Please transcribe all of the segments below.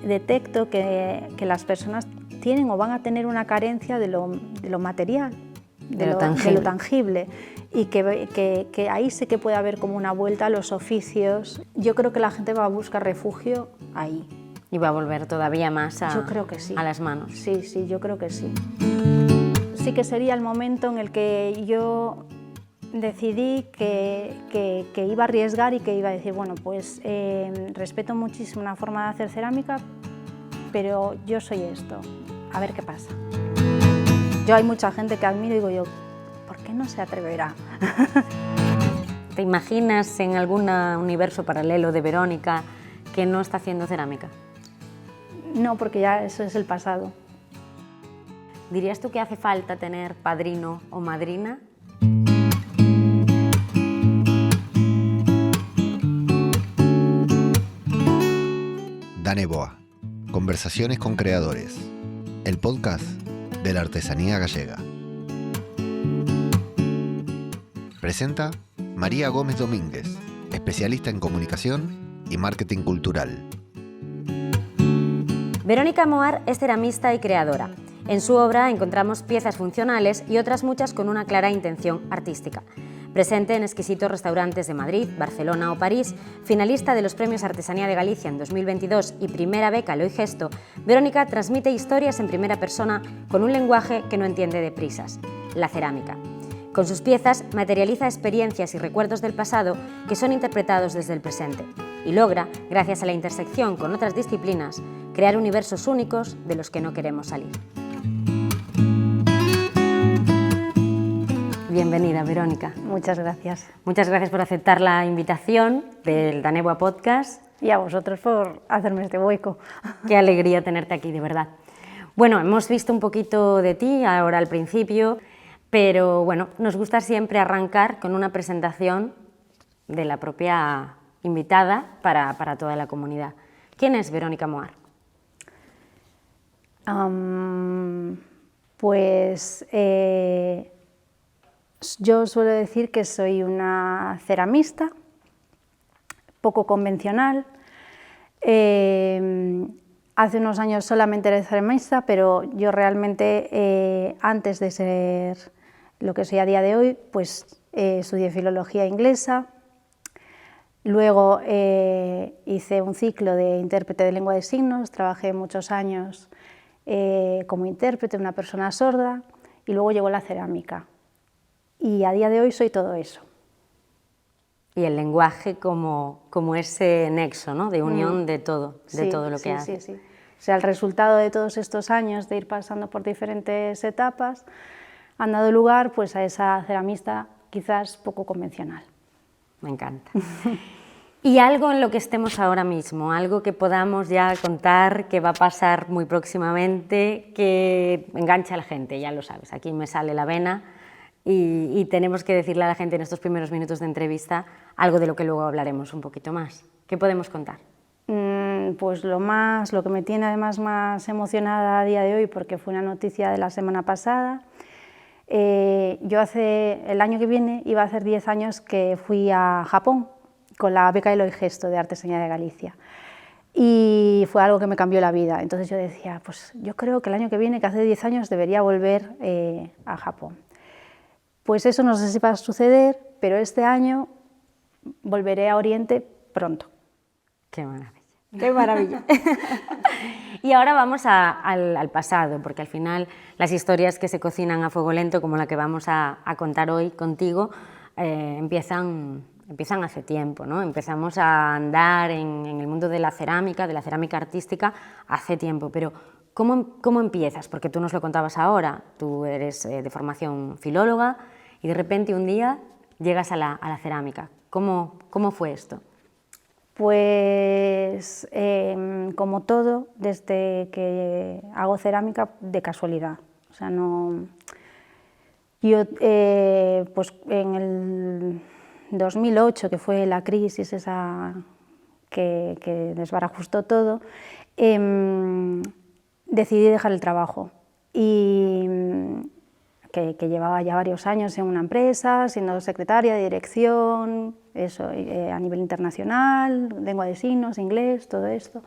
detecto que las personas tienen o van a tener una carencia de lo material, de lo tangible, y que ahí sí que puede haber como una vuelta a los oficios. Yo creo que la gente va a buscar refugio ahí. Y va a volver todavía más Yo creo que sí. A las manos. Sí, sí, yo creo que sí. Sí que sería el momento en el que yo decidí que iba a arriesgar y que iba a decir, bueno, pues respeto muchísimo una forma de hacer cerámica, pero yo soy esto, a ver qué pasa. Yo hay mucha gente que admiro y digo yo, ¿por qué no se atreverá? ¿Te imaginas en algún universo paralelo de Verónica que no está haciendo cerámica? No, porque ya eso es el pasado. ¿Dirías tú que hace falta tener padrino o madrina? Dane Boa, Conversaciones con Creadores, el podcast de la artesanía gallega. Presenta María Gómez Domínguez, especialista en comunicación y marketing cultural. Verónica Moar es ceramista y creadora. En su obra encontramos piezas funcionales y otras muchas con una clara intención artística. Presente en exquisitos restaurantes de Madrid, Barcelona o París, finalista de los Premios Artesanía de Galicia en 2022 y primera beca Eloi Gesto, Verónica transmite historias en primera persona con un lenguaje que no entiende de prisas, la cerámica. Con sus piezas materializa experiencias y recuerdos del pasado que son interpretados desde el presente y logra, gracias a la intersección con otras disciplinas, crear universos únicos de los que no queremos salir. Bienvenida, Verónica. Muchas gracias. Muchas gracias por aceptar la invitación del Dane Boa Podcast. Y a vosotros por hacerme este hueco. Qué alegría tenerte aquí, de verdad. Bueno, hemos visto un poquito de ti ahora al principio, pero bueno, nos gusta siempre arrancar con una presentación de la propia invitada para toda la comunidad. ¿Quién es Verónica Moar? Yo suelo decir que soy una ceramista, poco convencional. Hace unos años solamente era ceramista, pero yo realmente, antes de ser lo que soy a día de hoy, pues estudié filología inglesa. Luego hice un ciclo de intérprete de lengua de signos, trabajé muchos años como intérprete, una persona sorda, y luego llegó la cerámica. Y a día de hoy soy todo eso. Y el lenguaje como ese nexo, ¿no?, de unión de todo lo que hace. Sí. O sea, el resultado de todos estos años de ir pasando por diferentes etapas han dado lugar pues, a esa ceramista quizás poco convencional. Me encanta. Y algo en lo que estemos ahora mismo, algo que podamos ya contar que va a pasar muy próximamente, que engancha a la gente, ya lo sabes, aquí me sale la vena. Y tenemos que decirle a la gente en estos primeros minutos de entrevista algo de lo que luego hablaremos un poquito más. ¿Qué podemos contar? Pues lo que me tiene además más emocionada a día de hoy, porque fue una noticia de la semana pasada. Yo el año que viene iba a hacer 10 años que fui a Japón con la beca Eloi Gesto de Artesanía de Galicia. Y fue algo que me cambió la vida. Entonces yo decía, pues yo creo que el año que viene, que hace 10 años, debería volver a Japón. Pues eso no sé si va a suceder, pero este año volveré a Oriente pronto. ¡Qué maravilla! ¡Qué maravilla! Y ahora vamos al pasado, porque al final las historias que se cocinan a fuego lento, como la que vamos a contar hoy contigo, empiezan hace tiempo, ¿no? Empezamos a andar en el mundo de la cerámica artística, hace tiempo, pero ¿cómo empiezas? Porque tú nos lo contabas ahora, tú eres de formación filóloga, y de repente un día llegas a la cerámica. ¿Cómo fue esto? Pues como todo, desde que hago cerámica, de casualidad. O sea, no... Yo, pues en el 2008, que fue la crisis esa que desbarajustó todo, decidí dejar el trabajo. Y que llevaba ya varios años en una empresa, siendo secretaria de dirección, eso, a nivel internacional, lengua de signos, inglés, todo esto.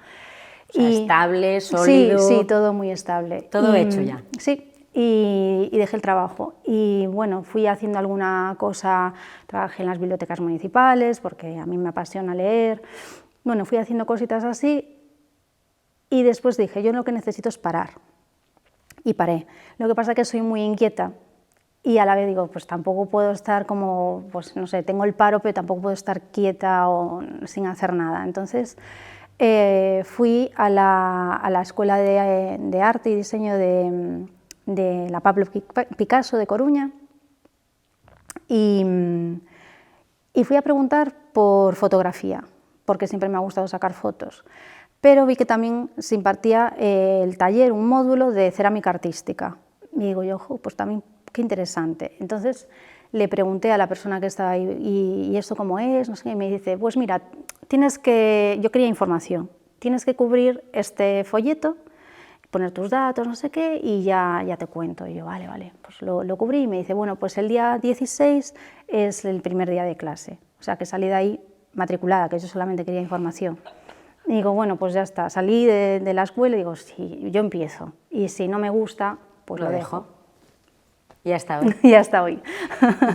O sea, estable, sólido. Sí, todo muy estable. Todo hecho ya. Sí, y dejé el trabajo. Y bueno, fui haciendo alguna cosa, trabajé en las bibliotecas municipales, porque a mí me apasiona leer. Bueno, fui haciendo cositas así y después dije, yo lo que necesito es parar. Y paré. Lo que pasa es que soy muy inquieta y a la vez digo, pues tampoco puedo estar como, pues no sé, tengo el paro, pero tampoco puedo estar quieta o sin hacer nada. Entonces fui a la Escuela de Arte y Diseño de la Pablo Picasso de Coruña y fui a preguntar por fotografía, porque siempre me ha gustado sacar fotos. Pero vi que también se impartía el taller, un módulo de cerámica artística. Y digo yo, pues también qué interesante. Entonces le pregunté a la persona que estaba ahí, ¿y esto cómo es? No sé qué, y me dice, pues mira, yo quería información, tienes que cubrir este folleto, poner tus datos, no sé qué, y ya te cuento. Y yo, vale, pues lo cubrí y me dice, bueno, pues el día 16 es el primer día de clase. O sea, que salí de ahí matriculada, que yo solamente quería información. Y digo, bueno, pues ya está, salí de la escuela y digo, sí, yo empiezo. Y si no me gusta, pues lo dejo. Y hasta hoy. Y hasta hoy.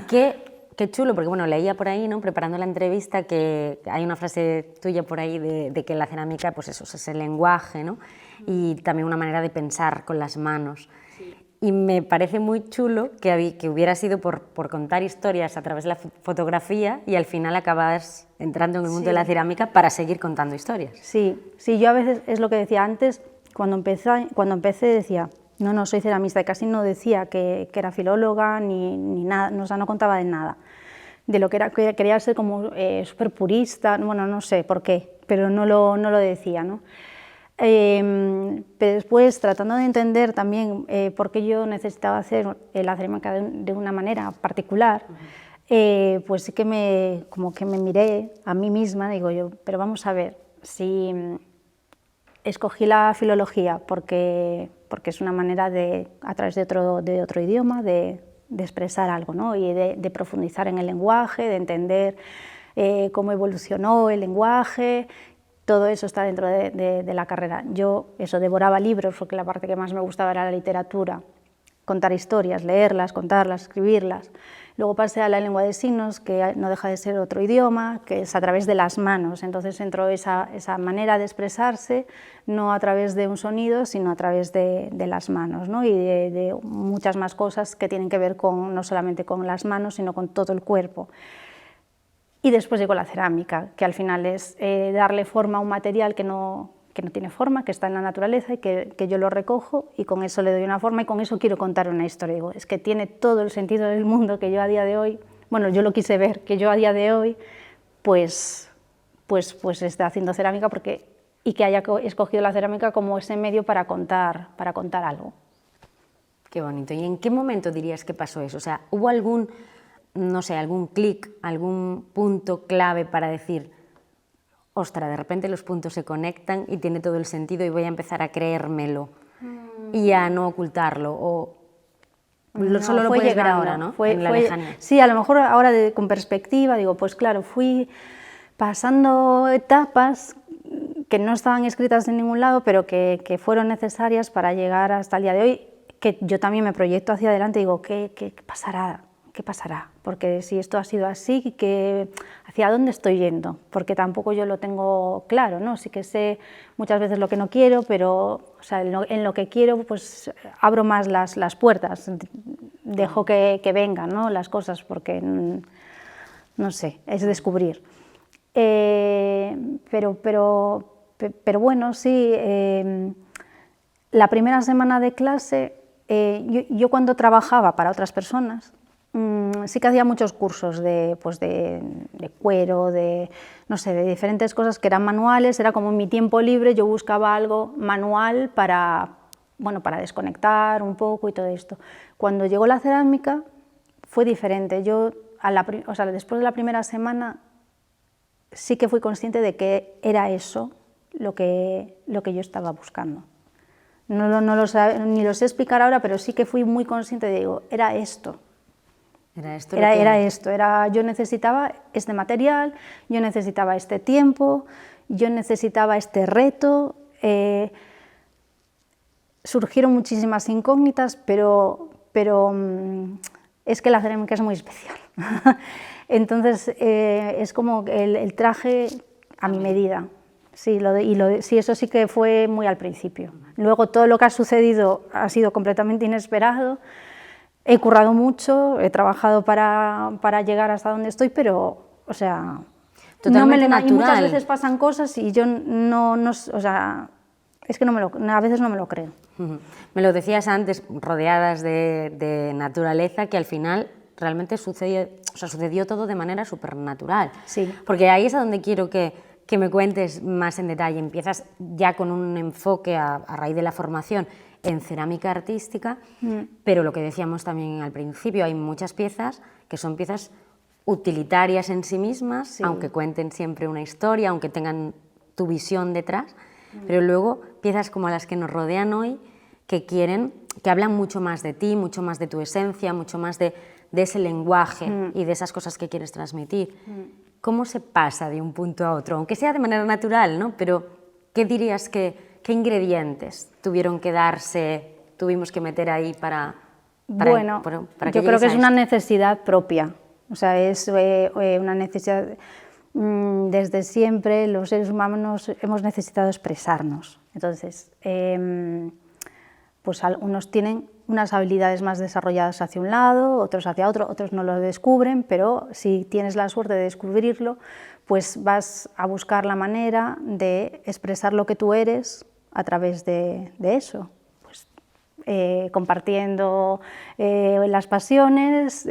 Qué chulo, porque bueno, leía por ahí, ¿no?, preparando la entrevista, que hay una frase tuya por ahí de que la cerámica, pues eso, es el lenguaje, ¿no? Y también una manera de pensar con las manos. Sí. Y me parece muy chulo que hubiera sido por contar historias a través de la fotografía y al final acabas entrando en el mundo de la cerámica para seguir contando historias. Sí, yo a veces, es lo que decía antes, cuando empecé decía, no soy ceramista, y casi no decía que era filóloga ni nada, o sea, no contaba de nada. De lo que era, quería ser como súper purista, bueno, no sé por qué, pero no lo decía, ¿no? Pero después, tratando de entender también por qué yo necesitaba hacer la cerámica de una manera particular, pues sí que como que me miré a mí misma, digo yo, pero vamos a ver, si escogí la filología porque es una manera a través de otro idioma, de expresar algo, ¿no? Y de profundizar en el lenguaje, de entender cómo evolucionó el lenguaje. Todo eso está dentro de la carrera. Yo devoraba libros porque la parte que más me gustaba era la literatura, contar historias, leerlas, contarlas, escribirlas. Luego pasé a la lengua de signos, que no deja de ser otro idioma, que es a través de las manos. Entonces entró esa manera de expresarse, no a través de un sonido, sino a través de las manos, ¿no? Y de muchas más cosas que tienen que ver no solamente con las manos, sino con todo el cuerpo. Y después llegó la cerámica, que al final es darle forma a un material que no tiene forma, que está en la naturaleza y que yo lo recojo y con eso le doy una forma y con eso quiero contar una historia. Digo, es que tiene todo el sentido del mundo que yo a día de hoy, bueno, yo lo quise ver, que yo a día de hoy pues esté haciendo cerámica y que haya escogido la cerámica como ese medio para contar algo. Qué bonito. ¿Y en qué momento dirías que pasó eso? O sea, ¿hubo algún clic, algún punto clave para decir, ostras, de repente los puntos se conectan y tiene todo el sentido y voy a empezar a creérmelo y a no ocultarlo? ¿O solo lo puedes ver ahora, ¿no? En la lejanía. Sí, a lo mejor ahora con perspectiva digo, pues claro, fui pasando etapas que no estaban escritas en ningún lado, pero que fueron necesarias para llegar hasta el día de hoy, que yo también me proyecto hacia adelante y digo, ¿qué pasará? ¿Qué pasará? Porque si esto ha sido así, ¿hacia dónde estoy yendo? Porque tampoco yo lo tengo claro, ¿no? Sí que sé muchas veces lo que no quiero, pero o sea, en lo que quiero pues abro más las puertas, dejo que vengan, ¿no?, las cosas, porque no sé, es descubrir. Pero bueno, sí, la primera semana de clase, yo cuando trabajaba para otras personas, sí que hacía muchos cursos de cuero, de diferentes cosas que eran manuales. Era como en mi tiempo libre yo buscaba algo manual para desconectar un poco y todo esto. Cuando llegó la cerámica fue diferente. Yo, después de la primera semana, sí que fui consciente de que era eso lo que yo estaba buscando. Ni lo sé explicar ahora, pero sí que fui muy consciente de, era esto. Yo necesitaba este material, yo necesitaba este tiempo, yo necesitaba este reto, surgieron muchísimas incógnitas, pero es que la cerámica es muy especial. Entonces es como el traje a mi medida. Sí, sí, eso sí que fue muy al principio. Luego todo lo que ha sucedido ha sido completamente inesperado. He currado mucho, he trabajado para llegar hasta donde estoy, pero, o sea, totalmente natural. Y muchas veces pasan cosas y yo o sea, es que a veces no me lo creo. Me lo decías antes, rodeadas de naturaleza, que al final realmente sucedió todo de manera supernatural. Sí. Porque ahí es a donde quiero que me cuentes más en detalle. Empiezas ya con un enfoque a raíz de la formación en cerámica artística, pero lo que decíamos también al principio, hay muchas piezas que son piezas utilitarias en sí mismas, sí, aunque cuenten siempre una historia, aunque tengan tu visión detrás, pero luego piezas como las que nos rodean hoy, que hablan mucho más de ti, mucho más de tu esencia, mucho más de ese lenguaje y de esas cosas que quieres transmitir. ¿Cómo se pasa de un punto a otro? Aunque sea de manera natural, ¿no? Pero ¿qué dirías qué ingredientes tuvimos que meter ahí para bueno, para yo creo que es una necesidad propia. O sea, es una necesidad. Desde siempre los seres humanos hemos necesitado expresarnos. Entonces, pues algunos tienen unas habilidades más desarrolladas hacia un lado, otros hacia otro, otros no lo descubren, pero si tienes la suerte de descubrirlo, pues vas a buscar la manera de expresar lo que tú eres a través de eso, pues, compartiendo las pasiones,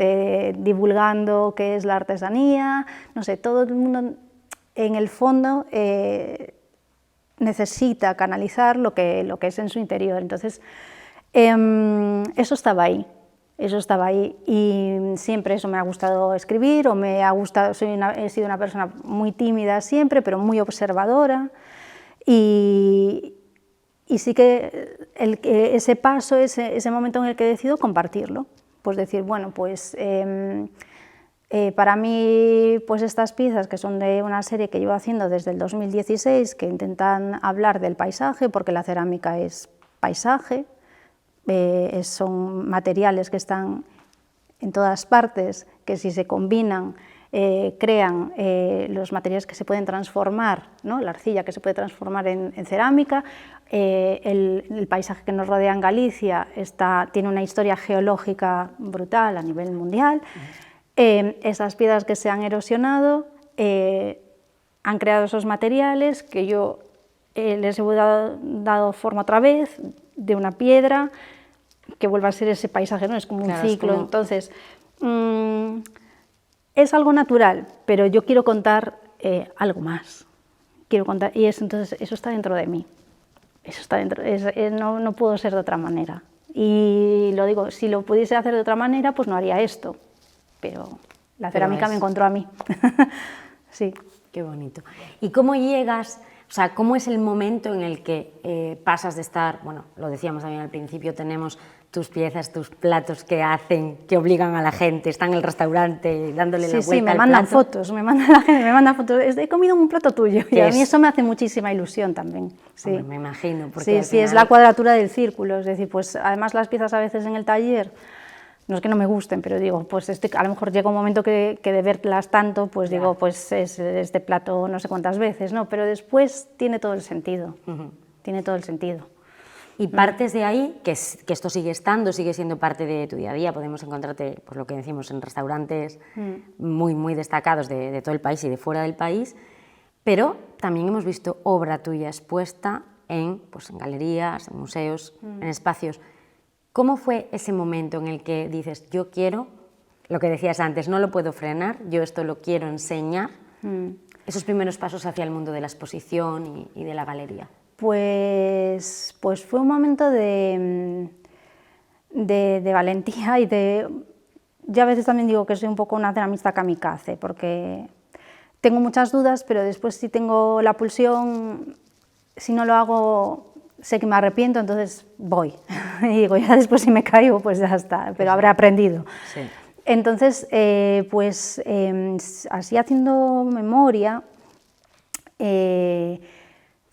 divulgando qué es la artesanía, no sé, todo el mundo en el fondo necesita canalizar lo que es en su interior. Entonces, eso estaba ahí y siempre eso me ha gustado escribir, o me ha gustado, he sido una persona muy tímida siempre, pero muy observadora, y sí que ese paso, ese momento en el que decido compartirlo, pues decir, bueno, pues para mí, pues estas piezas que son de una serie que llevo haciendo desde el 2016, que intentan hablar del paisaje, porque la cerámica es paisaje, son materiales que están en todas partes, que si se combinan crean los materiales que se pueden transformar, ¿no? La arcilla que se puede transformar en cerámica. El paisaje que nos rodea en Galicia tiene una historia geológica brutal a nivel mundial. Esas piedras que se han erosionado han creado esos materiales que yo les he dado forma otra vez, de una piedra que vuelva a ser ese paisaje, ¿no? Es como un ciclo. Entonces, es algo natural, pero yo quiero contar algo más. Entonces eso está dentro de mí. Eso está dentro, no puedo ser de otra manera. Y lo digo, si lo pudiese hacer de otra manera, pues no haría esto. Pero la cerámica me encontró a mí. Sí. Qué bonito. ¿Y cómo llegas? O sea, ¿cómo es el momento en el que pasas de estar, bueno, lo decíamos también al principio, tenemos tus piezas, tus platos que obligan a la gente, están en el restaurante dándole la vuelta al plato? Sí, me mandan fotos, la gente me manda fotos, he comido un plato tuyo, y a mí eso me hace muchísima ilusión también. Sí. Hombre, me imagino. Porque sí, es la cuadratura del círculo, es decir, pues además las piezas a veces en el taller, no es que no me gusten, pero digo, pues a lo mejor llega un momento que de verlas tanto, pues digo, pues es este plato no sé cuántas veces, ¿no? Pero después tiene todo el sentido, tiene todo el sentido. Y partes de ahí, que esto sigue siendo parte de tu día a día, podemos encontrarte, por lo que decimos, en restaurantes muy, muy destacados de todo el país y de fuera del país, pero también hemos visto obra tuya expuesta en galerías, en museos, en espacios. ¿Cómo fue ese momento en el que dices, yo quiero, lo que decías antes, no lo puedo frenar, yo esto lo quiero enseñar? Esos primeros pasos hacia el mundo de la exposición y de la galería. Pues fue un momento de valentía y yo a veces también digo que soy un poco una ceramista kamikaze, porque tengo muchas dudas, pero después si tengo la pulsión, si no lo hago, sé que me arrepiento, entonces voy. Y digo, ya después si me caigo, pues ya está, pero habré aprendido. Sí. Entonces, así haciendo memoria,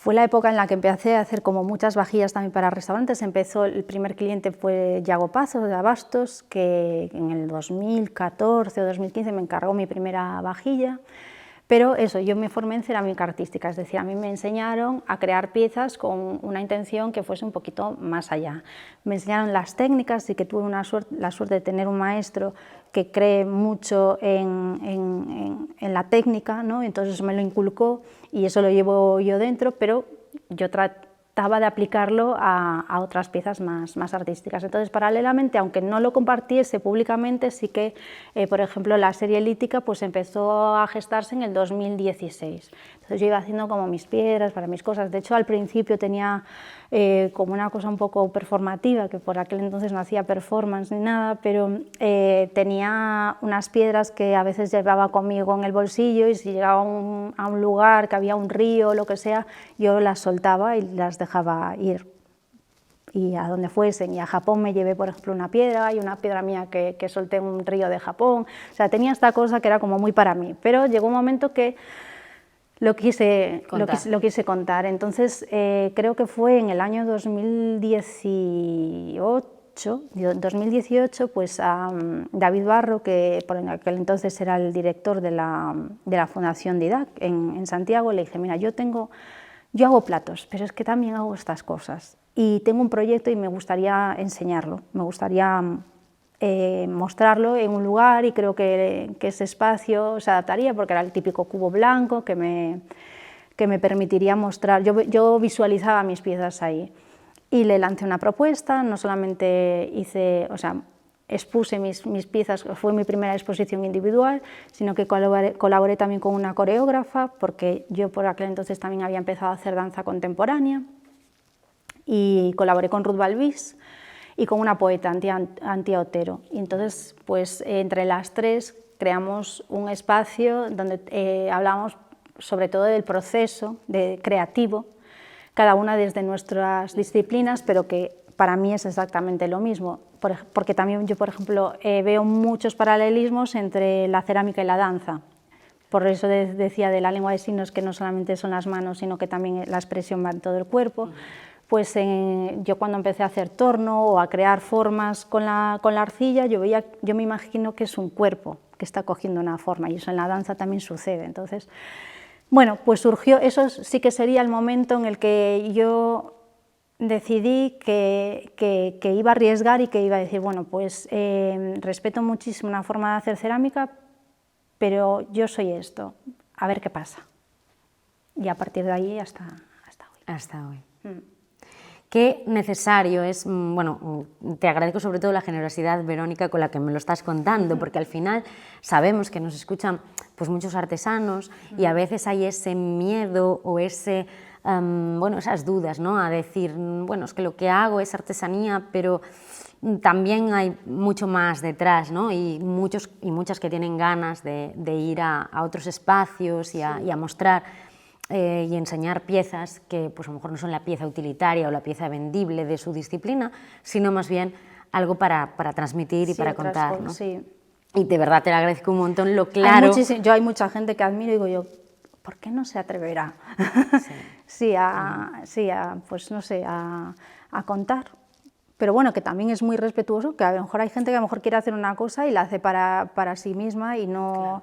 Fue la época en la que empecé a hacer como muchas vajillas también para restaurantes. El primer cliente fue Yago Pazo de Abastos, que en el 2014 o 2015 me encargó mi primera vajilla. Pero eso, yo me formé en cerámica artística, es decir, a mí me enseñaron a crear piezas con una intención que fuese un poquito más allá. Me enseñaron las técnicas y que tuve la suerte de tener un maestro que cree mucho en la técnica, ¿no? Entonces eso me lo inculcó y eso lo llevo yo dentro, pero yo trataba de aplicarlo a otras piezas más artísticas. Entonces, paralelamente, aunque no lo compartiese públicamente, sí que, por ejemplo, la serie lítica pues empezó a gestarse en el 2016. Entonces yo iba haciendo como mis piedras para mis cosas. De hecho, al principio tenía como una cosa un poco performativa, que por aquel entonces no hacía performance ni nada, pero tenía unas piedras que a veces llevaba conmigo en el bolsillo y si llegaba a un lugar que había un río o lo que sea, yo las soltaba y las dejaba ir. Y a donde fuesen, y a Japón me llevé, por ejemplo, una piedra, y una piedra mía que solté en un río de Japón. O sea, tenía esta cosa que era como muy para mí, pero llegó un momento que lo quise contar. Entonces, creo que fue en el año 2018, pues a David Barro, que por aquel entonces era el director de la Fundación Didac en Santiago, le dije, mira, yo hago platos, pero es que también hago estas cosas y tengo un proyecto y me gustaría enseñarlo, me gustaría mostrarlo en un lugar y creo que ese espacio se adaptaría porque era el típico cubo blanco que me permitiría mostrar. Yo visualizaba mis piezas ahí y le lancé una propuesta, no solamente expuse mis piezas, fue mi primera exposición individual, sino que colaboré también con una coreógrafa, porque yo por aquel entonces también había empezado a hacer danza contemporánea, y colaboré con Ruth Balbís y con una poeta, Antía Otero. Y entonces, pues entre las tres creamos un espacio donde hablamos sobre todo del proceso creativo, cada una desde nuestras disciplinas, pero que para mí es exactamente lo mismo, porque también yo, por ejemplo, veo muchos paralelismos entre la cerámica y la danza. Por eso decía de la lengua de signos que no solamente son las manos, sino que también la expresión va en todo el cuerpo. Pues yo cuando empecé a hacer torno o a crear formas con la arcilla, yo me imagino que es un cuerpo que está cogiendo una forma, y eso en la danza también sucede. Entonces, bueno, pues surgió, eso sí que sería el momento en el que yo decidí que iba a arriesgar y que iba a decir, bueno, pues respeto muchísimo una forma de hacer cerámica, pero yo soy esto, a ver qué pasa. Y a partir de ahí hasta hoy. Hasta hoy. Qué necesario es, bueno, te agradezco sobre todo la generosidad, Verónica, con la que me lo estás contando, porque al final sabemos que nos escuchan pues muchos artesanos y a veces hay ese miedo o esas dudas, ¿no? A decir, bueno, es que lo que hago es artesanía, pero también hay mucho más detrás, ¿no? Y muchos y muchas que tienen ganas de ir a otros espacios y a mostrar y enseñar piezas que pues a lo mejor no son la pieza utilitaria o la pieza vendible de su disciplina, sino más bien algo para transmitir y para contar, ¿no? Sí. Y de verdad te lo agradezco un montón, lo claro. Yo hay mucha gente que admiro y digo yo, ¿por qué no se atreverá? Pues no sé, a contar. Pero bueno, que también es muy respetuoso, que a lo mejor hay gente que a lo mejor quiere hacer una cosa y la hace para sí misma y no... Claro.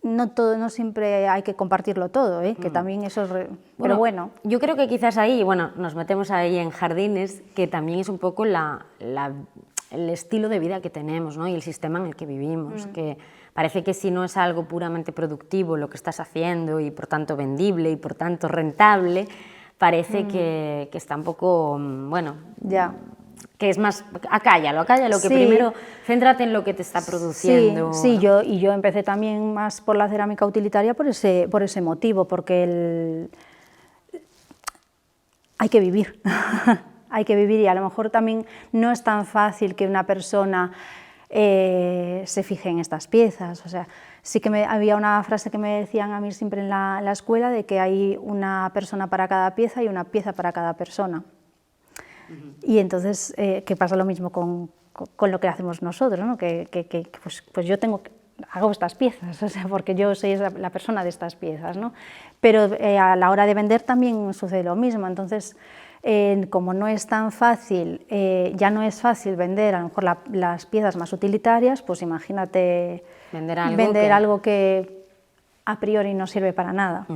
No siempre hay que compartirlo todo, que también eso es... Pero bueno. Yo creo que quizás ahí, bueno, nos metemos ahí en jardines, que también es un poco el estilo de vida que tenemos, ¿no? Y el sistema en el que vivimos, que parece que si no es algo puramente productivo lo que estás haciendo y por tanto vendible y por tanto rentable, parece que está un poco, bueno... Ya. Que es más, acállalo, que primero céntrate en lo que te está produciendo. Sí, yo empecé también más por la cerámica utilitaria por ese motivo, porque hay que vivir, hay que vivir, y a lo mejor también no es tan fácil que una persona se fije en estas piezas. O sea, sí que había una frase que me decían a mí siempre en la escuela, de que hay una persona para cada pieza y una pieza para cada persona. Y entonces, que pasa lo mismo con lo que hacemos nosotros, ¿no? Pues yo tengo hago estas piezas, o sea, porque yo soy la persona de estas piezas, ¿no? Pero a la hora de vender también sucede lo mismo, entonces como no es tan fácil, ya no es fácil vender a lo mejor las piezas más utilitarias, pues imagínate vender algo que a priori no sirve para nada.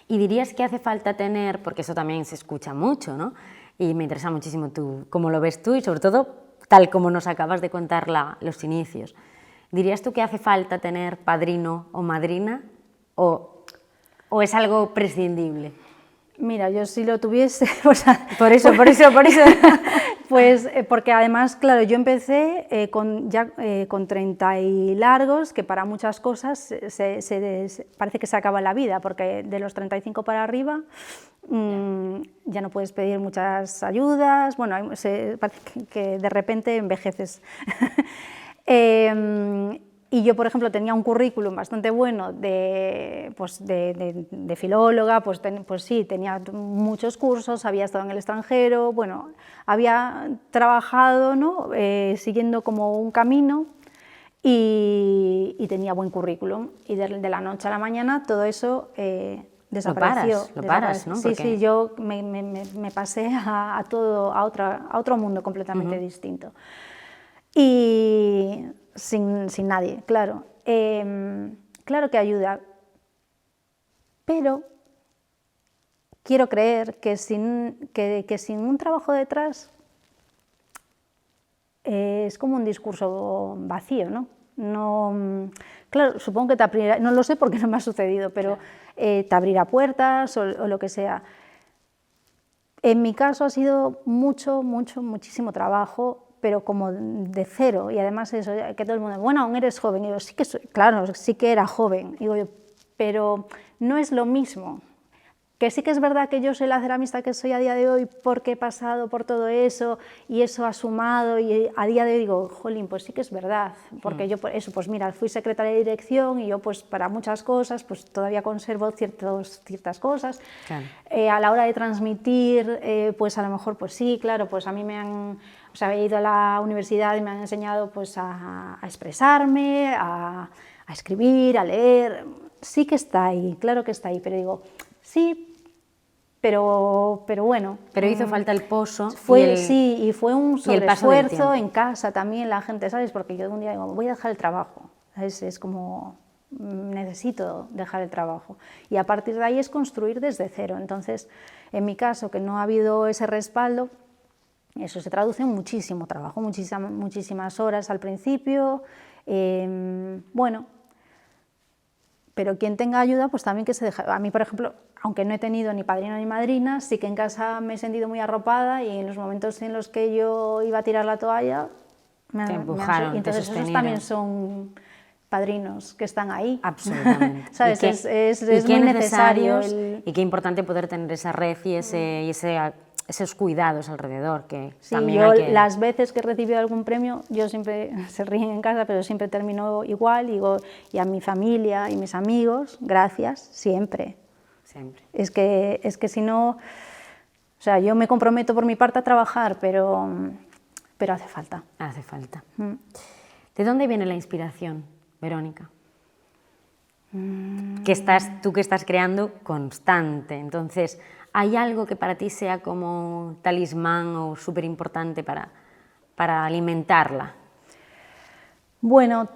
¿Y dirías que hace falta tener, porque eso también se escucha mucho, ¿no? Y me interesa muchísimo cómo lo ves tú y sobre todo tal como nos acabas de contar los inicios, ¿dirías tú que hace falta tener padrino o madrina o es algo prescindible? Mira, yo si lo tuviese, o sea, por eso. Pues porque además, claro, yo empecé con 30 y largos, que para muchas cosas parece que se acaba la vida, porque de los 35 para arriba ya no puedes pedir muchas ayudas, bueno, parece que de repente envejeces. Y yo, por ejemplo, tenía un currículum bastante bueno de filóloga, pues sí, tenía muchos cursos, había estado en el extranjero, bueno, había trabajado, ¿no? Siguiendo como un camino y tenía buen currículum. Y de la noche a la mañana todo eso desapareció. Lo paras, ¿no? Sí, porque... sí, yo me pasé a otro mundo completamente distinto. Y sin nadie, claro. Claro que ayuda, pero quiero creer que sin un trabajo detrás es como un discurso vacío, ¿no? No, claro, supongo que te abrirá, no lo sé porque no me ha sucedido, pero te abrirá puertas o lo que sea. En mi caso ha sido muchísimo trabajo, pero como de cero, y además eso, que todo el mundo, bueno, aún eres joven, y yo, sí que soy, claro, sí que era joven, digo yo, pero no es lo mismo, que sí que es verdad que yo soy la ceramista que soy a día de hoy porque he pasado por todo eso, y eso ha sumado, y a día de hoy digo, jolín, pues sí que es verdad, porque yo por eso, pues mira, fui secretaria de dirección, y yo pues para muchas cosas, pues todavía conservo ciertas cosas, claro. A la hora de transmitir, pues a lo mejor, pues sí, claro, pues a mí me han... O sea, he ido a la universidad y me han enseñado pues, a expresarme, a escribir, a leer. Sí que está ahí, claro que está ahí, pero digo, sí, pero bueno. Pero hizo falta el pozo. Sí, y fue un sobreesfuerzo en casa también la gente, ¿sabes? Porque yo un día digo, voy a dejar el trabajo. Es como, necesito dejar el trabajo. Y a partir de ahí es construir desde cero. Entonces, en mi caso, que no ha habido ese respaldo, eso se traduce en muchísimo trabajo, muchísimas horas al principio, bueno, pero quien tenga ayuda, pues también que se deje. A mí, por ejemplo, aunque no he tenido ni padrino ni madrina, sí que en casa me he sentido muy arropada y en los momentos en los que yo iba a tirar la toalla, te empujaron, y entonces esos también son padrinos que están ahí. Absolutamente. ¿Sabes? Es muy necesario. Y qué importante poder tener esa red y esos cuidados alrededor, que sí, también yo hay que... las veces que he recibido algún premio, yo siempre, se ríen en casa, pero siempre termino igual, digo, y a mi familia y mis amigos, gracias, siempre. Siempre. Es que si no, o sea, yo me comprometo por mi parte a trabajar, pero hace falta. Hace falta. ¿De dónde viene la inspiración, Verónica? Tú que estás creando constante, entonces... ¿Hay algo que para ti sea como talismán o súper importante para alimentarla? Bueno,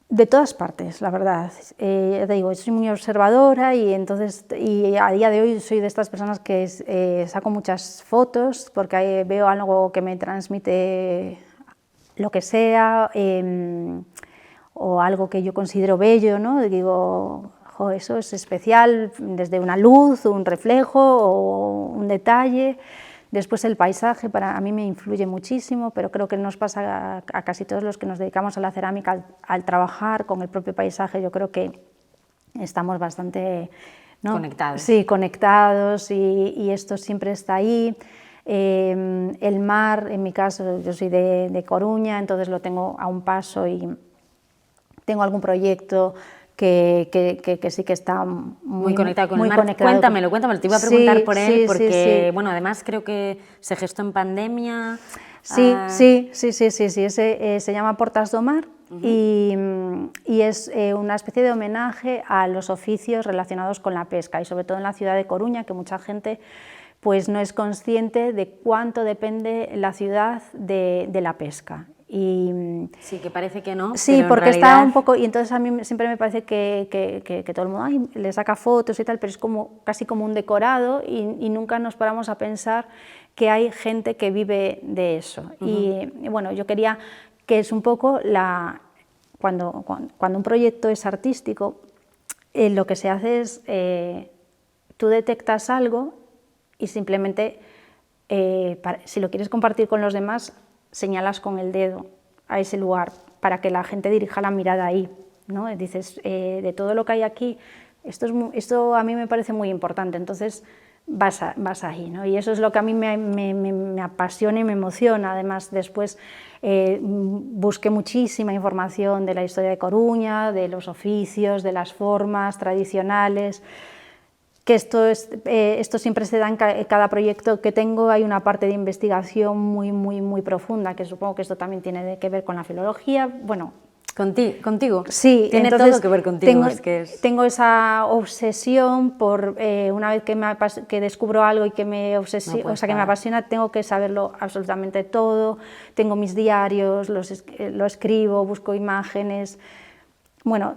de todas partes, la verdad. Ya te digo, soy muy observadora y a día de hoy soy de estas personas que saco muchas fotos porque veo algo que me transmite lo que sea o algo que yo considero bello, ¿no? Digo... eso es especial, desde una luz, un reflejo o un detalle. Después el paisaje a mí me influye muchísimo, pero creo que nos pasa a casi todos los que nos dedicamos a la cerámica al trabajar con el propio paisaje. Yo creo que estamos bastante, ¿no? Conectados. Sí, conectados y esto siempre está ahí. El mar, en mi caso, yo soy de Coruña, entonces lo tengo a un paso y tengo algún proyecto que sí que está muy conectado con muy el mar. Conectado. Cuéntamelo, te iba a preguntar por él, porque, sí. Bueno, además creo que se gestó en pandemia. Sí, ese se llama Portas do Mar, y es una especie de homenaje a los oficios relacionados con la pesca, y sobre todo en la ciudad de Coruña, que mucha gente pues no es consciente de cuánto depende la ciudad de la pesca. Y, sí, que parece que no. Sí, pero porque en realidad... está un poco, y entonces a mí siempre me parece que todo el mundo le saca fotos y tal, pero es como, casi como un decorado, y nunca nos paramos a pensar que hay gente que vive de eso. Y bueno, yo quería que es un poco cuando un proyecto es artístico, lo que se hace es, tú detectas algo y simplemente, si lo quieres compartir con los demás, señalas con el dedo a ese lugar para que la gente dirija la mirada ahí, ¿no? Dices, de todo lo que hay aquí, esto a mí me parece muy importante, entonces vas ahí, ¿no? Y eso es lo que a mí me apasiona y me emociona. Además, después busqué muchísima información de la historia de Coruña, de los oficios, de las formas tradicionales, que esto siempre se da en cada proyecto que tengo. Hay una parte de investigación muy profunda, que supongo que esto también tiene que ver con la filología. Bueno, ¿Contigo? Sí, tiene entonces, todo que ver contigo. Tengo esa obsesión por, una vez que descubro algo y que me apasiona, tengo que saberlo absolutamente todo. Tengo mis diarios, lo escribo, busco imágenes. Bueno,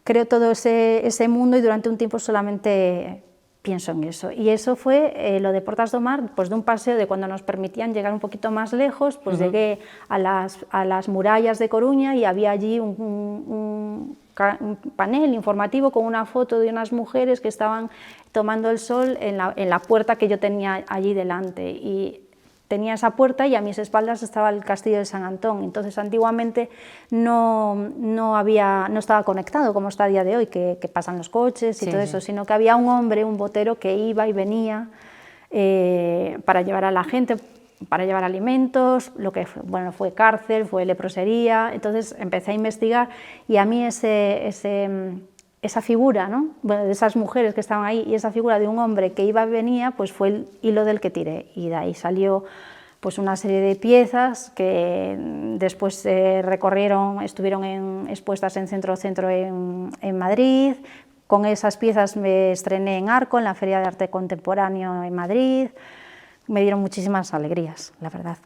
creo todo ese mundo, y durante un tiempo solamente pienso en eso. Y eso fue lo de Portas do Mar, pues de un paseo, de cuando nos permitían llegar un poquito más lejos, pues llegué a las murallas de Coruña, y había allí un panel informativo con una foto de unas mujeres que estaban tomando el sol en la puerta que yo tenía allí delante. Y tenía esa puerta, y a mis espaldas estaba el castillo de San Antón. Entonces, antiguamente no estaba conectado como está a día de hoy, que pasan los coches y todo eso, sino que había un hombre, un botero, que iba y venía para llevar a la gente, para llevar alimentos, fue cárcel, fue leprosería. Entonces empecé a investigar, y a mí esa figura, ¿no? Bueno, de esas mujeres que estaban ahí, y esa figura de un hombre que iba y venía, pues fue el hilo del que tiré, y de ahí salió pues una serie de piezas que después estuvieron expuestas en Centro en Madrid. Con esas piezas me estrené en Arco, en la Feria de Arte Contemporáneo en Madrid. Me dieron muchísimas alegrías, la verdad.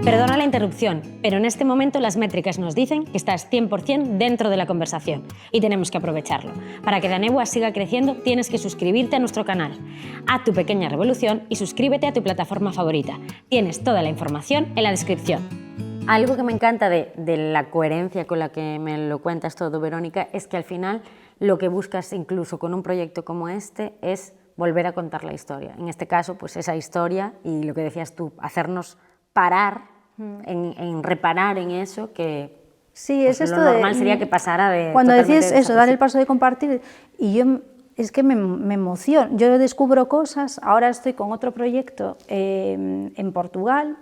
Perdona la interrupción, pero en este momento las métricas nos dicen que estás 100% dentro de la conversación, y tenemos que aprovecharlo. Para que Daneboa siga creciendo, tienes que suscribirte a nuestro canal. Haz tu pequeña revolución y suscríbete a tu plataforma favorita. Tienes toda la información en la descripción. Algo que me encanta de la coherencia con la que me lo cuentas todo, Verónica, es que al final lo que buscas, incluso con un proyecto como este, es volver a contar la historia. En este caso, pues esa historia, y lo que decías tú, hacernos parar, en reparar en eso, que sí, pues es lo esto normal sería que pasara de... Cuando decís eso, dar el paso de compartir, y yo es que me emociono. Yo descubro cosas. Ahora estoy con otro proyecto en Portugal,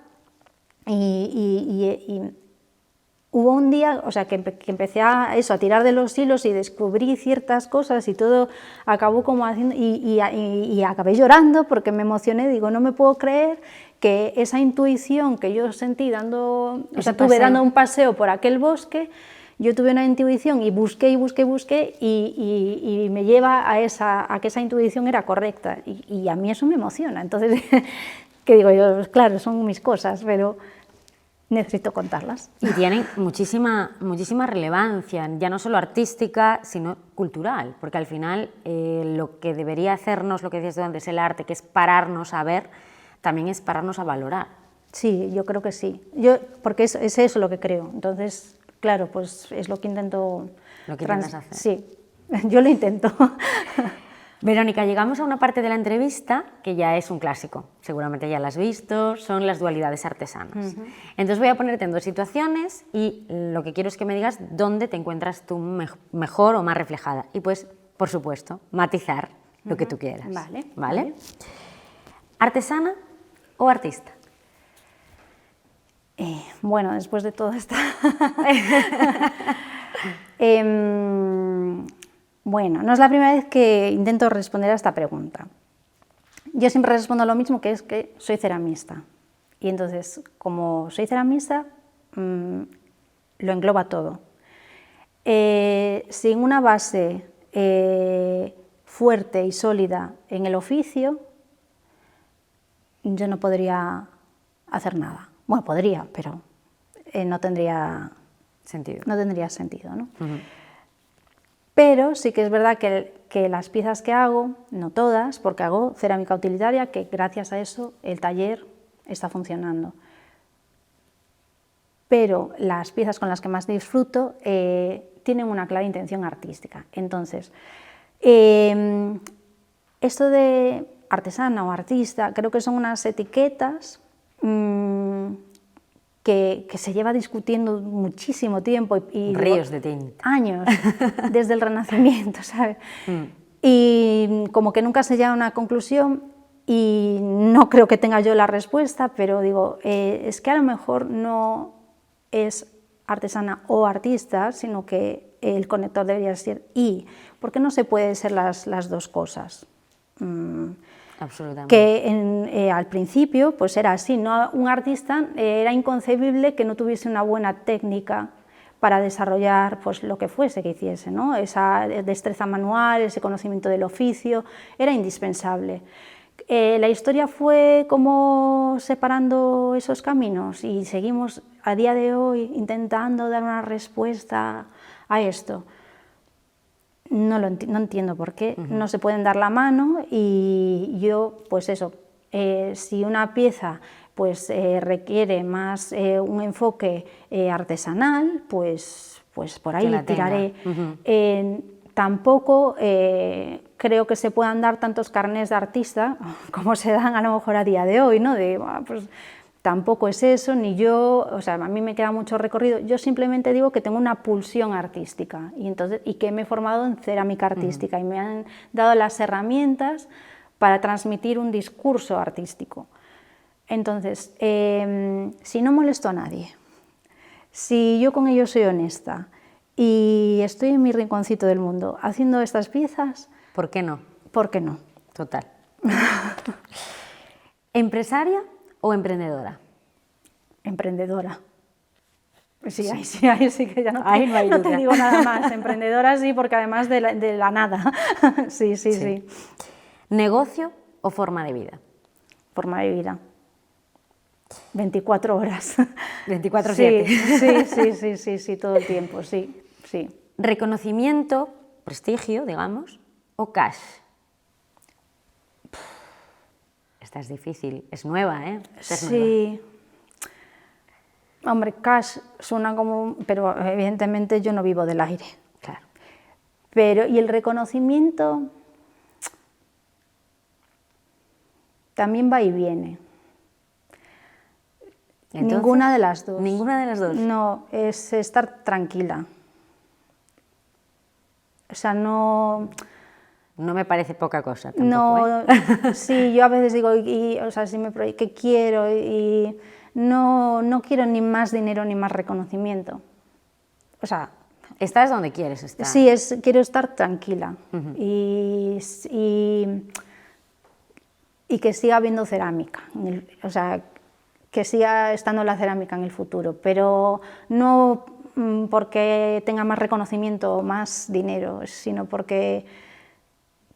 y hubo un día, o sea, que empecé a tirar de los hilos, y descubrí ciertas cosas, y todo acabó como haciendo, y acabé llorando porque me emocioné. Digo, no me puedo creer que esa intuición que yo sentí tuve dando un paseo por aquel bosque, yo tuve una intuición, y busqué, y me lleva a que esa intuición era correcta, y a mí eso me emociona. Entonces, que digo yo, pues claro, son mis cosas, pero necesito contarlas. Y tienen muchísima relevancia, ya no solo artística, sino cultural, porque al final lo que debería hacernos, lo que decías tú antes, el arte, que es pararnos a ver, también es pararnos a valorar. Sí, yo creo que sí, porque es eso lo que creo. Entonces, claro, pues es lo que intento... Lo que intentas hacer. Sí, yo lo intento. Verónica, llegamos a una parte de la entrevista que ya es un clásico, seguramente ya la has visto, son las dualidades artesanas. Entonces voy a ponerte en dos situaciones, y lo que quiero es que me digas dónde te encuentras tú mejor o más reflejada. Y pues, por supuesto, matizar lo que tú quieras. ¿Vale? ¿Artesana o artista? Bueno, después de todo esto... Bueno, no es la primera vez que intento responder a esta pregunta. Yo siempre respondo lo mismo, que es que soy ceramista. Y entonces, como soy ceramista, lo engloba todo. Sin una base fuerte y sólida en el oficio, yo no podría hacer nada. Bueno, podría, pero no tendría sentido. No tendría sentido, ¿no? Pero sí que es verdad que las piezas que hago, no todas, porque hago cerámica utilitaria, que gracias a eso el taller está funcionando. Pero las piezas con las que más disfruto tienen una clara intención artística. Entonces, esto de artesana o artista, creo que son unas etiquetas que se lleva discutiendo muchísimo tiempo y ríos de tinta, años, desde el Renacimiento, ¿sabes? Y como que nunca se llega a una conclusión y no creo que tenga yo la respuesta, pero digo, es que a lo mejor no es artesana o artista, sino que el conector debería ser y, ¿por qué no se puede ser las dos cosas? Absolutamente. Que al principio pues era así, ¿no? Un artista era inconcebible que no tuviese una buena técnica para desarrollar pues, lo que fuese que hiciese, ¿no? Esa destreza manual, ese conocimiento del oficio, era indispensable. La historia fue como separando esos caminos y seguimos a día de hoy intentando dar una respuesta a esto. No entiendo por qué, no se pueden dar la mano y yo, pues eso, si una pieza pues, requiere más un enfoque artesanal, pues por ahí tiraré. Tampoco creo que se puedan dar tantos carnés de artista como se dan a lo mejor a día de hoy, ¿no? Pues, tampoco es eso, ni yo, o sea, a mí me queda mucho recorrido, yo simplemente digo que tengo una pulsión artística y que me he formado en cerámica artística y me han dado las herramientas para transmitir un discurso artístico. Entonces, si no molesto a nadie, si yo con ellos soy honesta y estoy en mi rinconcito del mundo haciendo estas piezas... ¿Por qué no? ¿Por qué no? Total. ¿Empresaria o emprendedora? Emprendedora. Sí, ahí sí que ya no te digo nada más. Emprendedora sí, porque además de la nada. Sí. ¿Negocio o forma de vida? Forma de vida. 24 horas. 24/7. Sí, todo el tiempo, sí. ¿Reconocimiento, prestigio, digamos, o cash? Esta es difícil, es nueva, ¿eh? Sí. Hombre, cash suena como... Pero evidentemente yo no vivo del aire. Claro. Pero, ¿y el reconocimiento? También va y viene. Entonces, ninguna de las dos. ¿Ninguna de las dos? No, es estar tranquila. O sea, no... No me parece poca cosa tampoco, No, sí, yo a veces digo, o sea, si ¿qué quiero? Y no quiero ni más dinero ni más reconocimiento. O sea... Estás donde quieres estar. Sí, quiero estar tranquila y que siga habiendo cerámica, o sea, que siga estando la cerámica en el futuro, pero no porque tenga más reconocimiento o más dinero, sino porque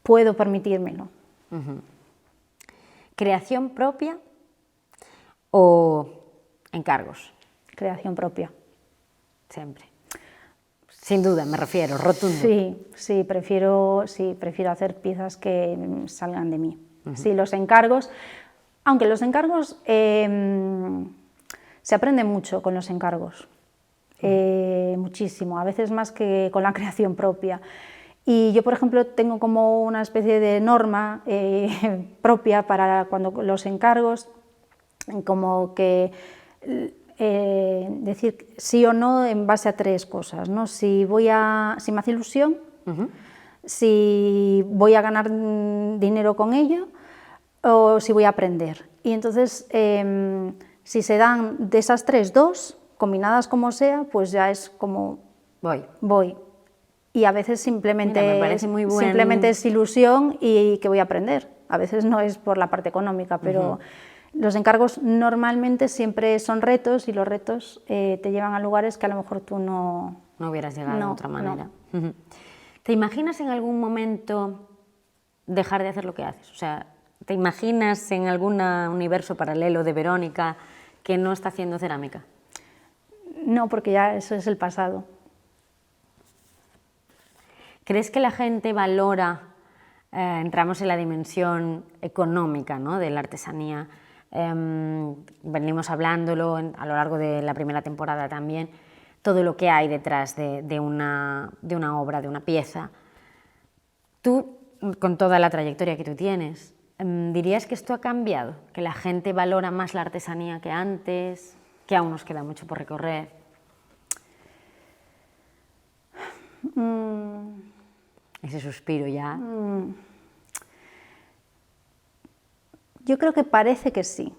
puedo permitírmelo. ¿Creación propia o encargos? Creación propia. Siempre. Sin duda, me refiero, rotundo. Sí, prefiero hacer piezas que salgan de mí. Sí, los encargos, aunque los encargos, se aprende mucho con los encargos, muchísimo, a veces más que con la creación propia. Y yo, por ejemplo, tengo como una especie de norma propia para cuando los encargos, como que decir sí o no en base a 3 cosas, ¿no? Si me hace ilusión, si voy a ganar dinero con ello o si voy a aprender. Y entonces, si se dan de esas 3, 2, combinadas como sea, pues ya es como voy. Y a veces simplemente es ilusión y que voy a aprender. A veces no es por la parte económica, pero Los encargos normalmente siempre son retos y los retos te llevan a lugares que a lo mejor tú no hubieras llegado de otra manera. No. ¿Te imaginas en algún momento dejar de hacer lo que haces? O sea, ¿te imaginas en algún universo paralelo de Verónica que no está haciendo cerámica? No, porque ya eso es el pasado. ¿Crees que la gente valora, entramos en la dimensión económica, ¿no?, de la artesanía? Venimos hablándolo a lo largo de la primera temporada también, todo lo que hay detrás de una obra, de una pieza. Tú, con toda la trayectoria que tú tienes, ¿dirías que esto ha cambiado? ¿Que la gente valora más la artesanía que antes? ¿Que aún nos queda mucho por recorrer? Ese suspiro ya. Yo creo que parece que sí,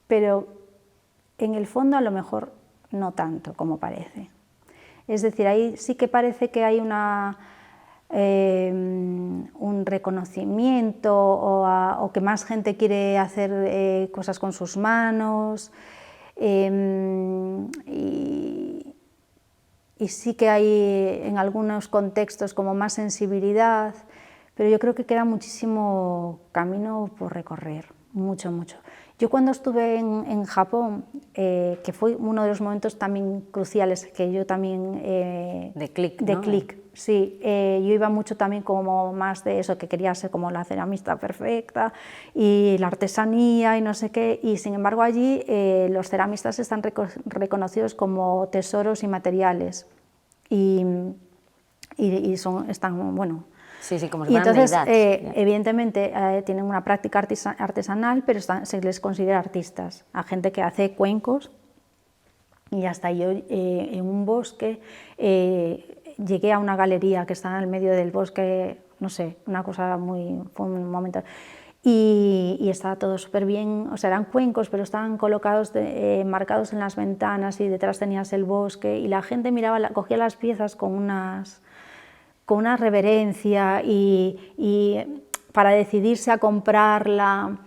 pero en el fondo a lo mejor no tanto como parece. Es decir, ahí sí que parece que hay un reconocimiento o que más gente quiere hacer cosas con sus manos y sí que hay en algunos contextos como más sensibilidad, pero yo creo que queda muchísimo camino por recorrer, mucho, mucho. Yo cuando estuve en Japón, que fue uno de los momentos también cruciales, que yo también... de clic, de ¿no? clic, sí. Yo iba mucho también como más de eso, que quería ser como la ceramista perfecta y la artesanía y no sé qué, y sin embargo allí los ceramistas están reconocidos como tesoros inmateriales y están, bueno... Sí, sí, como si Y fueran entonces, deidades. evidentemente, tienen una práctica artesanal, pero se les considera artistas, a gente que hace cuencos. Y hasta yo, en un bosque, llegué a una galería que está en el medio del bosque, no sé, una cosa fue un momento... Y estaba todo súper bien, o sea, eran cuencos, pero estaban colocados, marcados en las ventanas y detrás tenías el bosque y la gente miraba, cogía las piezas con una reverencia y para decidirse a comprarla,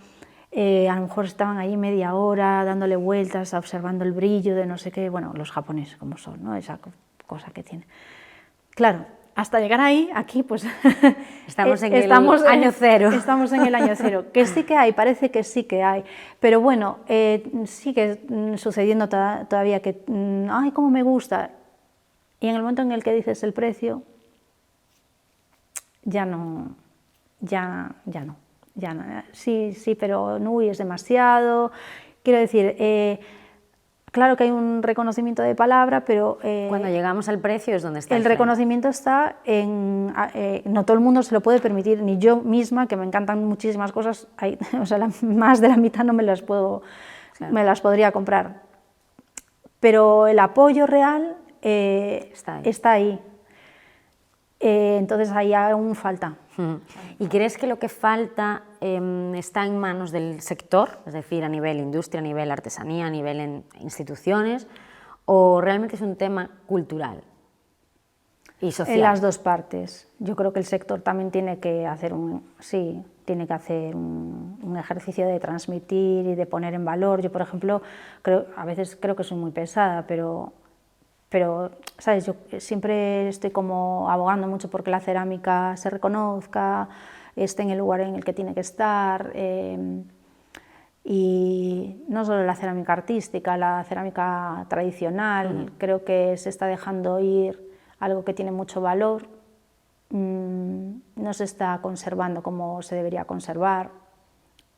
a lo mejor estaban allí media hora dándole vueltas, observando el brillo de no sé qué, bueno, los japoneses como son, ¿no? Esa cosa que tienen. Claro, hasta llegar ahí, aquí pues... Estamos en el año cero. Estamos en el año cero, que sí que hay, parece que sí que hay, pero bueno, sigue sucediendo todavía que, ay, cómo me gusta, y en el momento en el que dices el precio, ya no. Sí, pero no, es demasiado. Quiero decir, claro que hay un reconocimiento de palabra, pero... Cuando llegamos al precio es donde está el reconocimiento está en... no todo el mundo se lo puede permitir, ni yo misma, que me encantan muchísimas cosas, o sea, más de la mitad no me las puedo... Claro. Me las podría comprar. Pero el apoyo real está ahí. Entonces ahí aún falta. ¿Y crees que lo que falta está en manos del sector, es decir, a nivel industria, a nivel artesanía, a nivel en instituciones, o realmente es un tema cultural y social? En las dos partes. Yo creo que el sector también tiene que hacer un ejercicio de transmitir y de poner en valor. Yo, por ejemplo, a veces creo que soy muy pesada, pero ¿sabes? Yo siempre estoy como abogando mucho porque la cerámica se reconozca, esté en el lugar en el que tiene que estar, y no solo la cerámica artística, la cerámica tradicional, creo que se está dejando ir algo que tiene mucho valor, no se está conservando como se debería conservar.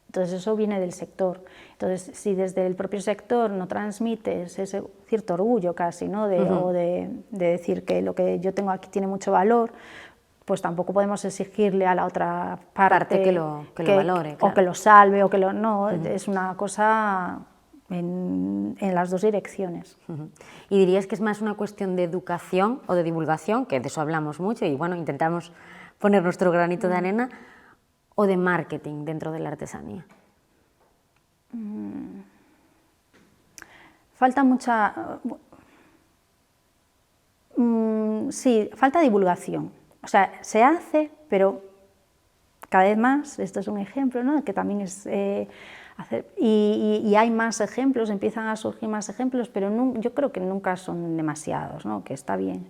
Entonces eso viene del sector. Entonces, si desde el propio sector no transmites ese cierto orgullo casi, ¿no? O de decir que lo que yo tengo aquí tiene mucho valor, pues tampoco podemos exigirle a la otra parte que lo valore, claro. O que lo salve, o que lo... No, es una cosa en las dos direcciones. ¿Y dirías que es más una cuestión de educación o de divulgación, que de eso hablamos mucho y bueno, intentamos poner nuestro granito de arena, o de marketing dentro de la artesanía? Falta mucha... sí, falta divulgación. O sea, se hace, pero cada vez más, esto es un ejemplo, ¿no? Que también es y hay más ejemplos, empiezan a surgir más ejemplos, pero yo creo que nunca son demasiados, ¿no? Que está bien.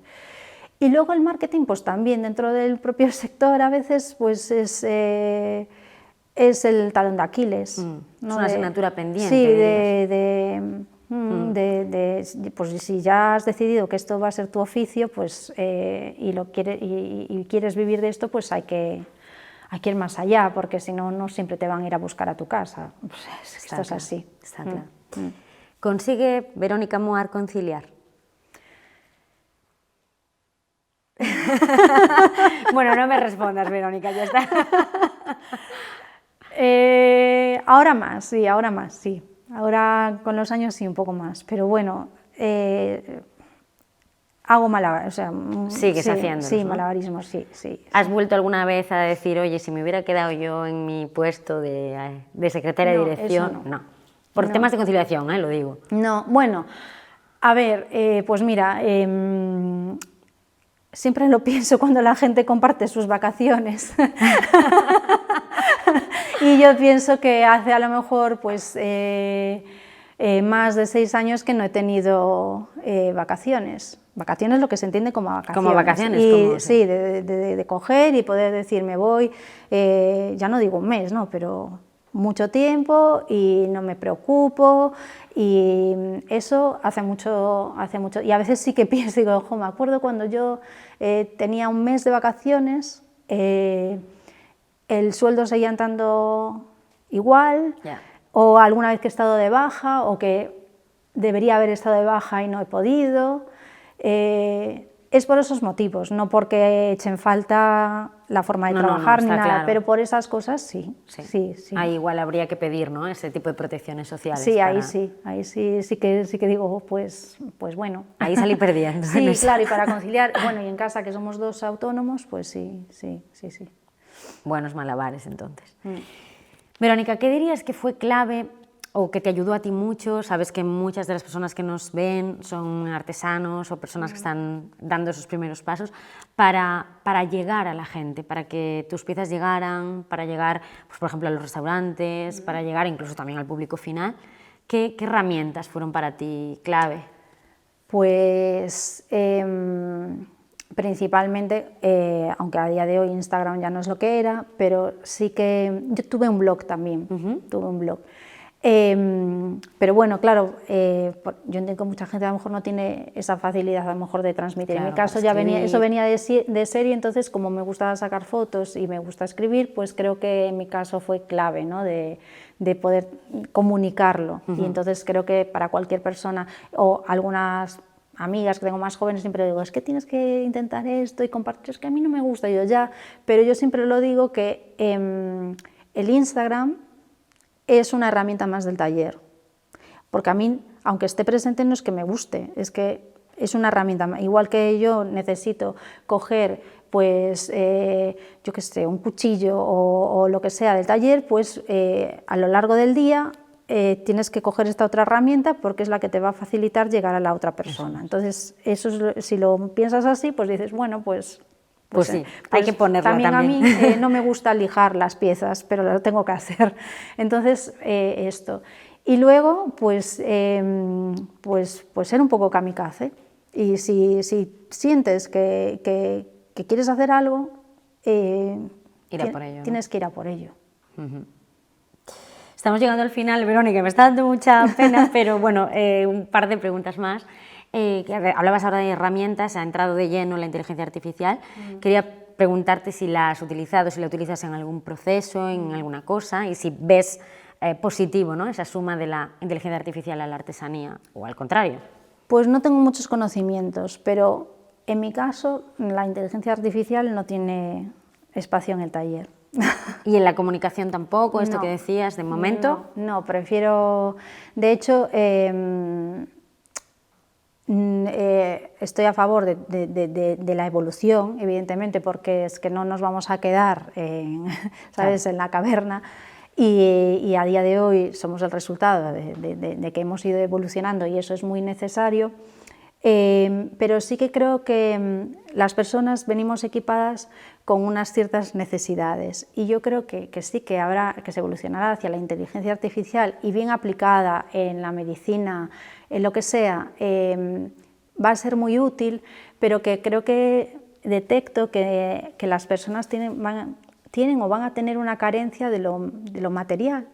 Y luego el marketing, pues también dentro del propio sector a veces pues es el talón de Aquiles. ¿no? Es una asignatura pendiente. Sí, pues si ya has decidido que esto va a ser tu oficio, pues y quieres vivir de esto, pues hay que ir más allá, porque si no, no siempre te van a ir a buscar a tu casa. Pues esto es así. Está claro. ¿Consigue Verónica Moar conciliar? Bueno, no me respondas, Verónica, ya está. Ahora más, sí. Ahora con los años sí, un poco más. Pero bueno, hago malabarismos. O sea, ¿Sigues haciéndolo? Sí, ¿no? malabarismos, sí. ¿Has vuelto alguna vez a decir, oye, si me hubiera quedado yo en mi puesto de secretaria de dirección? No. Por temas de conciliación, lo digo. No, bueno, a ver, pues mira, siempre lo pienso cuando la gente comparte sus vacaciones. Y yo pienso que hace a lo mejor pues más de 6 años que no he tenido vacaciones. Vacaciones, lo que se entiende como vacaciones. Como vacaciones, y, sí, de coger y poder decir me voy, ya no digo un mes, ¿no? Pero mucho tiempo y no me preocupo, y eso hace mucho, y a veces sí que pienso, digo, ojo, me acuerdo cuando yo tenía un mes de vacaciones, el sueldo seguía entrando igual, o alguna vez que he estado de baja, o que debería haber estado de baja y no he podido. Es por esos motivos, no porque echen falta la forma de trabajar ni nada, claro. Pero por esas cosas sí. Ahí igual habría que pedir, ¿no?, ese tipo de protecciones sociales. Sí, ahí sí que digo, pues bueno. Ahí salí perdiendo. Sí, claro, y para conciliar, bueno, y en casa que somos 2 autónomos, pues sí. Buenos malabares, entonces. Verónica, ¿qué dirías que fue clave o que te ayudó a ti mucho? Sabes que muchas de las personas que nos ven son artesanos o personas que están dando esos primeros pasos para llegar a la gente, para que tus piezas llegaran, para llegar, pues, por ejemplo, a los restaurantes, para llegar incluso también al público final. ¿Qué herramientas fueron para ti clave? Pues principalmente, aunque a día de hoy Instagram ya no es lo que era, pero sí que yo tuve un blog también, tuve un blog. Pero bueno, claro, yo entiendo que mucha gente a lo mejor no tiene esa facilidad a lo mejor de transmitir. Claro, en mi caso eso venía de serie, entonces como me gustaba sacar fotos y me gusta escribir, pues creo que en mi caso fue clave, ¿no?, de poder comunicarlo. Y entonces creo que para cualquier persona, o algunas amigas que tengo más jóvenes, siempre digo, es que tienes que intentar esto y compartir, es que a mí no me gusta, yo ya, pero yo siempre lo digo que el Instagram es una herramienta más del taller, porque a mí, aunque esté presente, no es que me guste, es que es una herramienta, igual que yo necesito coger, pues, yo qué sé, un cuchillo o lo que sea del taller, pues a lo largo del día tienes que coger esta otra herramienta porque es la que te va a facilitar llegar a la otra persona. Entonces, eso es, si lo piensas así, pues dices, bueno, pues sí, hay que ponerlo también. A mí no me gusta lijar las piezas, pero lo tengo que hacer. Entonces, esto. Y luego, pues ser un poco kamikaze. Y si sientes que quieres hacer algo, tienes que ir a por ello. Estamos llegando al final, Verónica, me está dando mucha pena, pero bueno, un par de preguntas más. Hablabas ahora de herramientas, ha entrado de lleno la inteligencia artificial. Quería preguntarte si la has utilizado, si la utilizas en algún proceso, en alguna cosa, y si ves positivo, ¿no?, esa suma de la inteligencia artificial a la artesanía, o al contrario. Pues no tengo muchos conocimientos, pero en mi caso la inteligencia artificial no tiene espacio en el taller. ¿Y en la comunicación tampoco, esto que decías, de momento? No, prefiero... De hecho, estoy a favor de la evolución, evidentemente, porque es que no nos vamos a quedar ¿sabes?, en la caverna, y a día de hoy somos el resultado de que hemos ido evolucionando y eso es muy necesario, Pero sí que creo que las personas venimos equipadas con unas ciertas necesidades y yo creo que sí, que se evolucionará hacia la inteligencia artificial y bien aplicada en la medicina, en lo que sea, va a ser muy útil, pero que creo que detecto que las personas tienen o van a tener una carencia de lo material,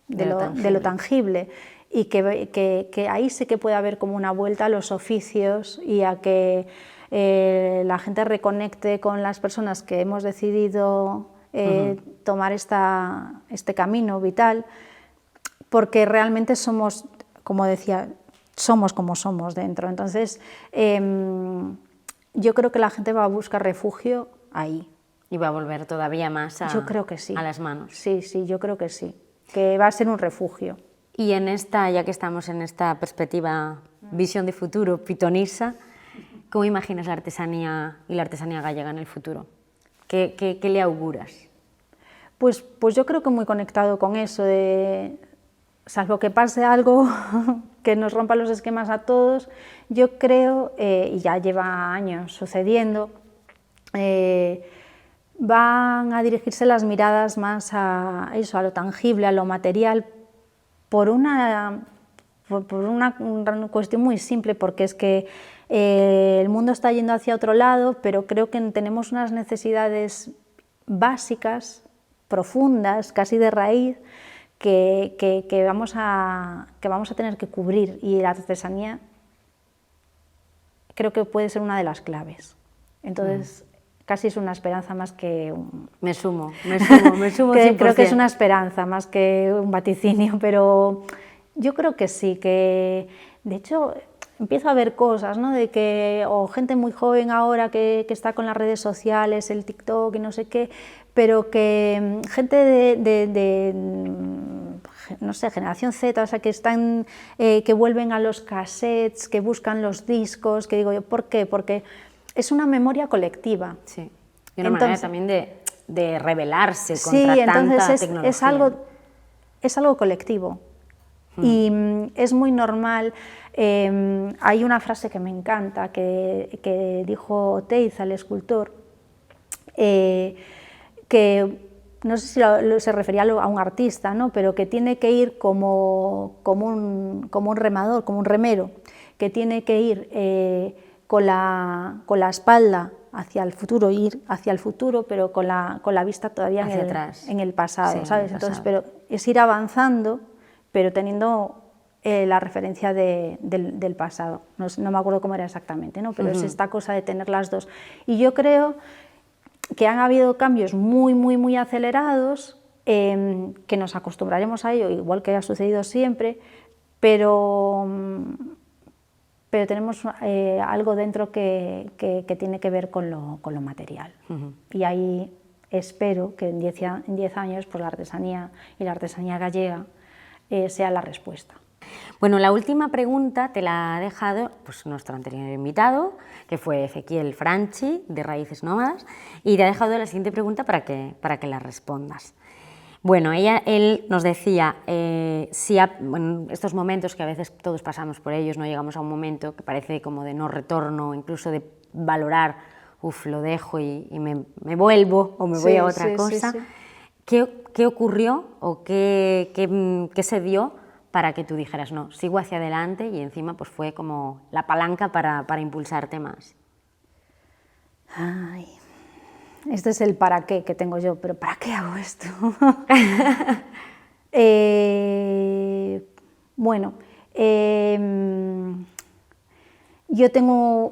de lo tangible. Y que ahí sí que puede haber como una vuelta a los oficios y a que la gente reconecte con las personas que hemos decidido tomar este camino vital, porque realmente somos, como decía, somos como somos dentro. Entonces, yo creo que la gente va a buscar refugio ahí. Y va a volver todavía más yo creo que sí. A las manos. Sí, yo creo que sí, que va a ser un refugio. Y en esta, ya que estamos en esta perspectiva, visión de futuro, pitonisa, ¿cómo imaginas la artesanía y la artesanía gallega en el futuro? ¿Qué le auguras? Pues yo creo que muy conectado con eso, salvo que pase algo que nos rompa los esquemas a todos, yo creo, y ya lleva años sucediendo, van a dirigirse las miradas más a eso, a lo tangible, a lo material, por una cuestión muy simple, porque es que el mundo está yendo hacia otro lado, pero creo que tenemos unas necesidades básicas, profundas, casi de raíz, que vamos a tener que cubrir, y la artesanía creo que puede ser una de las claves. Entonces, casi es una esperanza más que un... Me sumo 100%. Creo que es una esperanza más que un vaticinio, pero yo creo que sí, que de hecho empiezo a ver cosas, ¿no? De que, o gente muy joven ahora que está con las redes sociales, el TikTok y no sé qué, pero que gente no sé, generación Z, o sea, que están, que vuelven a los cassettes, que buscan los discos, que digo yo, ¿por qué? Porque es una memoria colectiva. Sí, y una manera también de rebelarse contra tanta tecnología. Es algo colectivo y es muy normal. Hay una frase que me encanta que dijo Teiza, el escultor, que no sé si se refería a un artista, ¿no? Pero que tiene que ir como un remador, como un remero, que tiene que ir con la espalda hacia el futuro, ir hacia el futuro, pero con la vista todavía en el pasado, sí, ¿sabes? Entonces, pero es ir avanzando, pero teniendo la referencia del pasado. No me acuerdo cómo era exactamente, ¿no? Pero es esta cosa de tener las dos. Y yo creo que han habido cambios muy, muy, muy acelerados, que nos acostumbraremos a ello, igual que ha sucedido siempre, pero tenemos algo dentro que tiene que ver con lo material. Y ahí espero que en 10 años pues, la artesanía y la artesanía gallega sea la respuesta. Bueno, la última pregunta te la ha dejado pues, nuestro anterior invitado, que fue Ezequiel Franchi, de Raíces Nómadas, y te ha dejado la siguiente pregunta para que la respondas. Bueno, él nos decía, si en estos momentos que a veces todos pasamos por ellos, no llegamos a un momento que parece como de no retorno, incluso de valorar, lo dejo y me vuelvo o me voy a otra cosa. Sí. ¿Qué ocurrió o qué se dio para que tú dijeras, no, sigo hacia adelante, y encima pues fue como la palanca para impulsarte más? Ay, este es el para qué que tengo yo, pero ¿para qué hago esto? Bueno, yo tengo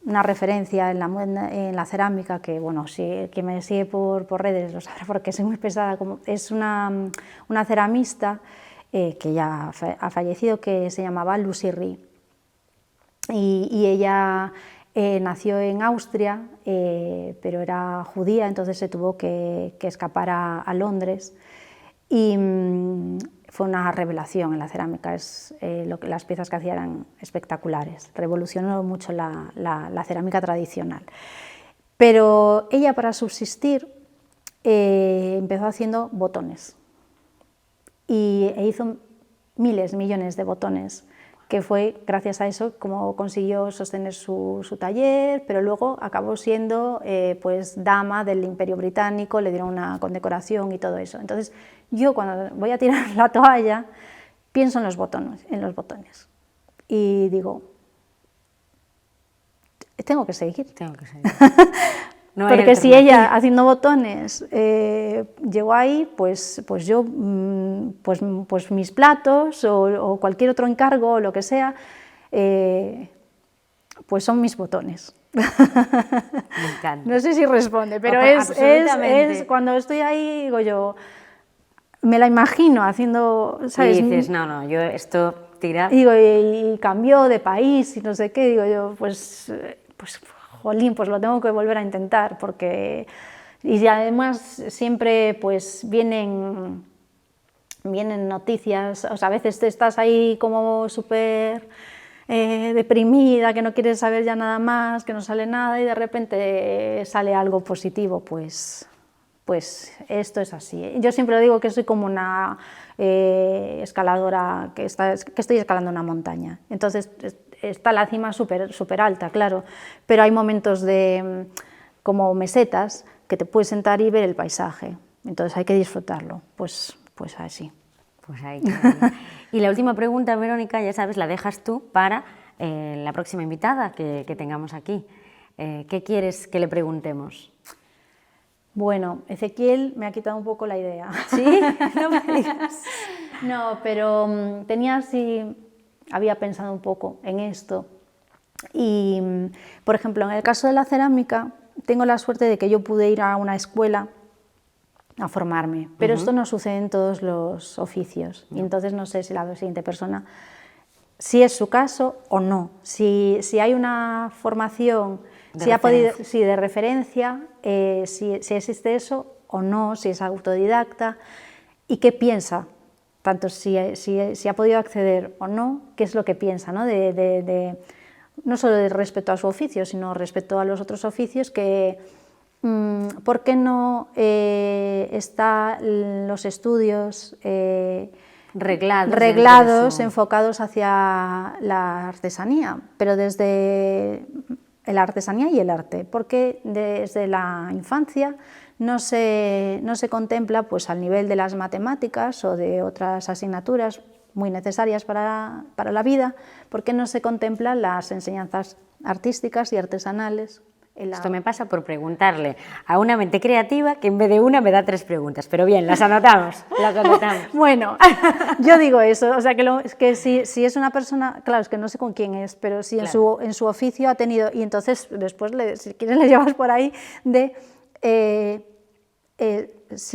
una referencia en la cerámica que, bueno, si quien me sigue por redes lo sabrá porque soy muy pesada, es una ceramista que ya ha fallecido, que se llamaba Lucy Rie, y ella nació en Austria, pero era judía, entonces se tuvo que escapar a Londres, y fue una revelación en la cerámica. Las piezas que hacía eran espectaculares, revolucionó mucho la cerámica tradicional. Pero ella, para subsistir, empezó haciendo botones e hizo miles, millones de botones que fue gracias a eso como consiguió sostener su taller, pero luego acabó siendo pues dama del Imperio Británico, le dieron una condecoración y todo eso. Entonces yo cuando voy a tirar la toalla pienso en los botones y digo, tengo que seguir. No porque si ella haciendo botones llegó ahí, pues yo pues mis platos o cualquier otro encargo o lo que sea, pues son mis botones. Me encanta. No sé si responde, pero es cuando estoy ahí, digo yo, me la imagino haciendo, ¿sabes? Y dices, no, yo esto tira. Digo, y cambió de país y no sé qué, digo yo, pues jolín, pues lo tengo que volver a intentar, porque... Y además siempre pues vienen noticias, o sea, a veces te estás ahí como súper deprimida, que no quieres saber ya nada más, que no sale nada y de repente sale algo positivo, pues esto es así. Yo siempre digo que soy como una escaladora que estoy escalando una montaña, entonces está la cima súper alta, claro, pero hay momentos como mesetas que te puedes sentar y ver el paisaje, entonces hay que disfrutarlo, pues así. Pues ahí. Y la última pregunta, Verónica, ya sabes, la dejas tú para la próxima invitada que tengamos aquí. ¿Qué quieres que le preguntemos? Bueno, Ezequiel me ha quitado un poco la idea. ¿Sí? No me digas. No, pero había pensado un poco en esto. Y, por ejemplo, en el caso de la cerámica, tengo la suerte de que yo pude ir a una escuela a formarme, pero esto no sucede en todos los oficios. Y entonces no sé si la siguiente persona, si es su caso o no. Si hay una formación de referencia, si existe eso o no, si es autodidacta y qué piensa, tanto si ha podido acceder o no, qué es lo que piensa, ¿no? No solo de respecto a su oficio, sino respecto a los otros oficios, ¿por qué no están los estudios reglados enfocados hacia la artesanía, pero desde la artesanía y el arte? Porque desde la infancia no se contempla, pues, al nivel de las matemáticas o de otras asignaturas muy necesarias para la vida, porque no se contemplan las enseñanzas artísticas y artesanales. Esto me pasa por preguntarle a una mente creativa que en vez de una me da 3 preguntas, pero bien, las anotamos. Bueno, yo digo eso, o sea, que si es una persona, claro, es que no sé con quién es, pero si claro, en su oficio ha tenido, y entonces después, si quieres, le llevas por ahí de...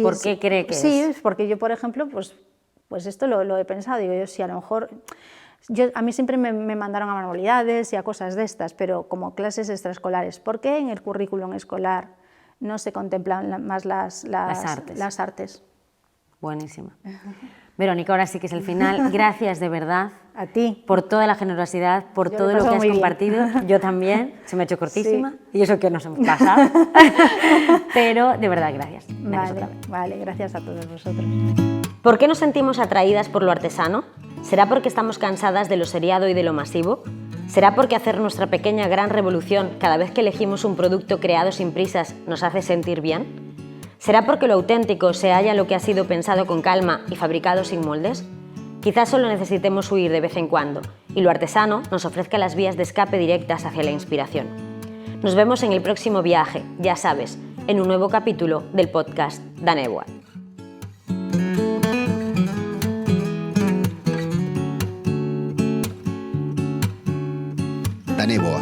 ¿Por qué cree que es? Sí, porque yo, por ejemplo, pues esto lo he pensado, digo yo, si a lo mejor... a mí siempre me mandaron a manualidades y a cosas de estas, pero como clases extraescolares. ¿Por qué en el currículum escolar no se contemplan más las artes? Buenísima. Verónica, ahora sí que es el final. Gracias de verdad. A ti. Por toda la generosidad, por todo lo que has compartido. Yo también. Se me ha hecho cortísima. Sí. Y eso que nos hemos pasado. Pero de verdad, gracias. Vale, gracias a todos vosotros. ¿Por qué nos sentimos atraídas por lo artesano? ¿Será porque estamos cansadas de lo seriado y de lo masivo? ¿Será porque hacer nuestra pequeña gran revolución cada vez que elegimos un producto creado sin prisas nos hace sentir bien? ¿Será porque lo auténtico se halla lo que ha sido pensado con calma y fabricado sin moldes? Quizás solo necesitemos huir de vez en cuando y lo artesano nos ofrezca las vías de escape directas hacia la inspiración. Nos vemos en el próximo viaje, ya sabes, en un nuevo capítulo del podcast Danevoa. Danevoa,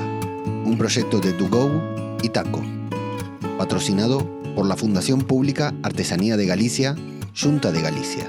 un proyecto de DoGo y Taco, patrocinado por la Fundación Pública Artesanía de Galicia, Xunta de Galicia.